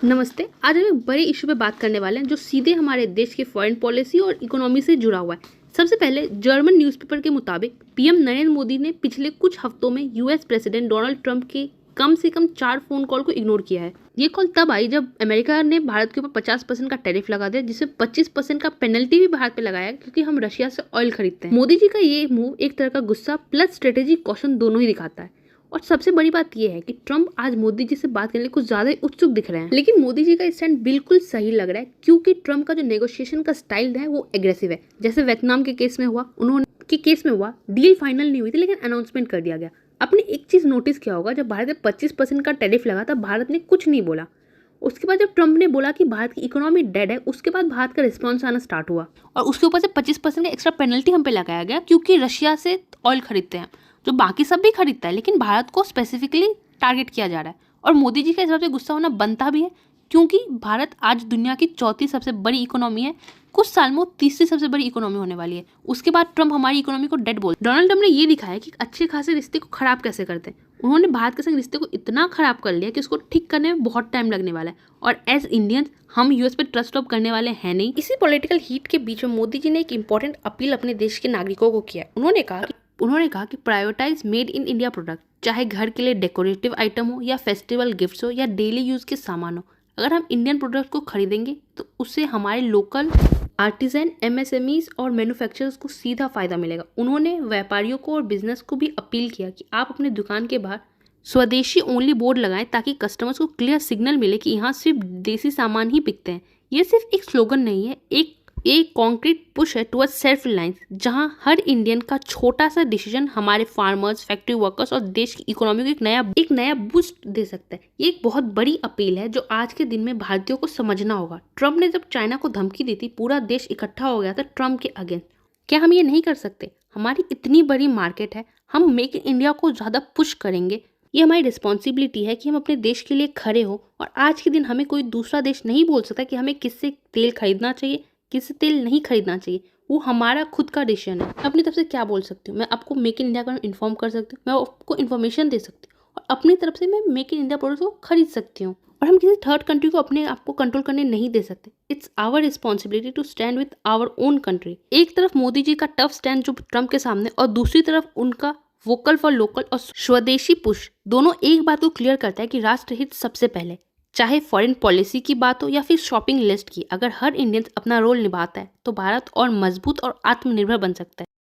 नमस्ते। आज हम एक बड़े इशू पे बात करने वाले हैं जो सीधे हमारे देश की फॉरेन पॉलिसी और इकोनॉमी से जुड़ा हुआ है। सबसे पहले जर्मन न्यूज़पेपर के मुताबिक पीएम नरेंद्र मोदी ने पिछले कुछ हफ्तों में यूएस प्रेसिडेंट डोनाल्ड ट्रंप के कम से कम 4 फोन कॉल को इग्नोर किया है। ये कॉल तब आई जब अमेरिका ने भारत के ऊपर 50% का टैरिफ लगा दिया, जिसमें 25% का पेनल्टी भी भारत पे लगाया क्योंकि हम रशिया से ऑयल खरीदते हैं। मोदी जी का ये मूव एक तरह का गुस्सा प्लस स्ट्रेटेजिक कॉशन दोनों ही दिखाता है। और सबसे बड़ी बात यह है कि ट्रंप आज मोदी जी से बात करने के लिए कुछ ज्यादा ही उत्सुक दिख रहे हैं, लेकिन मोदी जी का स्टैंड बिल्कुल सही लग रहा है क्योंकि ट्रंप का जो नेगोशिएशन का स्टाइल है वो एग्रेसिव है। जैसे वियतनाम के केस में हुआ डील फाइनल नहीं हुई थी लेकिन अनाउंसमेंट कर दिया गया। आपने एक चीज नोटिस किया होगा, जब भारत ने 25% का टैरिफ लगा तब भारत ने कुछ नहीं बोला। उसके बाद जब ट्रंप ने बोला कि भारत की इकोनॉमी डेड है, उसके बाद भारत का रिस्पॉन्स आना स्टार्ट हुआ और उसके ऊपर से 25% का एक्स्ट्रा पेनल्टी हम पे लगाया गया क्योंकि रशिया से ऑयल खरीदते हैं, जो बाकी सब भी खरीदता है, लेकिन भारत को स्पेसिफिकली टारगेट किया जा रहा है। और मोदी जी का इस हिसाब से गुस्सा होना बनता भी है क्योंकि भारत आज दुनिया की चौथी सबसे बड़ी इकोनॉमी है। कुछ साल में वो तीसरी सबसे बड़ी इकोनॉमी होने वाली है। उसके बाद ट्रंप हमारी इकोनॉमी को डेड बोल। डोनाल्ड ट्रंप ने ये दिखाया कि अच्छे खासे रिश्ते को खराब कैसे करते हैं। उन्होंने भारत के संग रिश्ते को इतना खराब कर लिया कि उसको ठीक करने में बहुत टाइम लगने वाला है। और एज इंडियंस हम यूएस पे ट्रस्ट ऑफ करने वाले हैं नहीं। इसी पॉलिटिकल हीट के बीच में मोदी जी ने एक इंपॉर्टेंट अपील अपने देश के नागरिकों को किया। उन्होंने कहा कि prioritize made in India product, चाहे घर के लिए डेकोरेटिव आइटम हो या फेस्टिवल गिफ्ट्स हो या डेली यूज के सामान हो, अगर हम इंडियन प्रोडक्ट को खरीदेंगे तो उससे हमारे लोकल आर्टिजन, एमएसएमईज और मैन्युफैक्चरर्स को सीधा फायदा मिलेगा। उन्होंने व्यापारियों को और बिजनेस को भी अपील किया कि आप अपने दुकान के बाहर स्वदेशी ओनली बोर्ड लगाएं ताकि कस्टमर्स को क्लियर सिग्नल मिले कि यहाँ सिर्फ देसी सामान ही बिकते हैं। ये सिर्फ एक स्लोगन नहीं है, एक कॉन्क्रीट पुश है टुवर्ड्स सेल्फ रिलायंस, जहां हर इंडियन का छोटा सा डिसीजन हमारे फार्मर्स, फैक्ट्री वर्कर्स और देश की इकोनॉमी को एक नया बूस्ट दे सकता है। ये एक बहुत बड़ी अपील है जो आज के दिन में भारतीयों को समझना होगा। ट्रंप ने जब चाइना को धमकी दी थी, पूरा देश इकट्ठा हो गया था ट्रंप के अगेंस्ट। क्या हम ये नहीं कर सकते? हमारी इतनी बड़ी मार्केट है, हम मेक इन इंडिया को ज़्यादा पुश करेंगे। ये हमारी रिस्पॉन्सिबिलिटी है कि हम अपने देश के लिए खड़े हो। और आज के दिन हमें कोई दूसरा देश नहीं बोल सकता कि हमें किससे तेल खरीदना चाहिए, किससे तेल नहीं खरीदना चाहिए। वो हमारा खुद का डिसीजन है। मैं अपनी तरफ से क्या बोल सकती हूँ? मैं आपको मेक इन इंडिया का इन्फॉर्म कर सकती हूँ, मैं आपको इन्फॉर्मेशन दे सकती हूँ और अपनी तरफ से मैं मेक इन इंडिया प्रोडक्ट को खरीद सकती हूँ। और हम किसी थर्ड कंट्री को अपने आप को कंट्रोल करने नहीं दे सकते। It's our responsibility to stand with our own country. एक तरफ मोदी जी का टफ स्टैंड जो ट्रंप के सामने, और दूसरी तरफ उनका वोकल फॉर लोकल और स्वदेशी पुश, दोनों एक बात को क्लियर करता है कि राष्ट्रहित सबसे पहले। चाहे फॉरेन पॉलिसी की बात हो या फिर शॉपिंग लिस्ट की, अगर हर इंडियन अपना रोल निभाता है तो भारत और मजबूत और आत्मनिर्भर बन सकता है।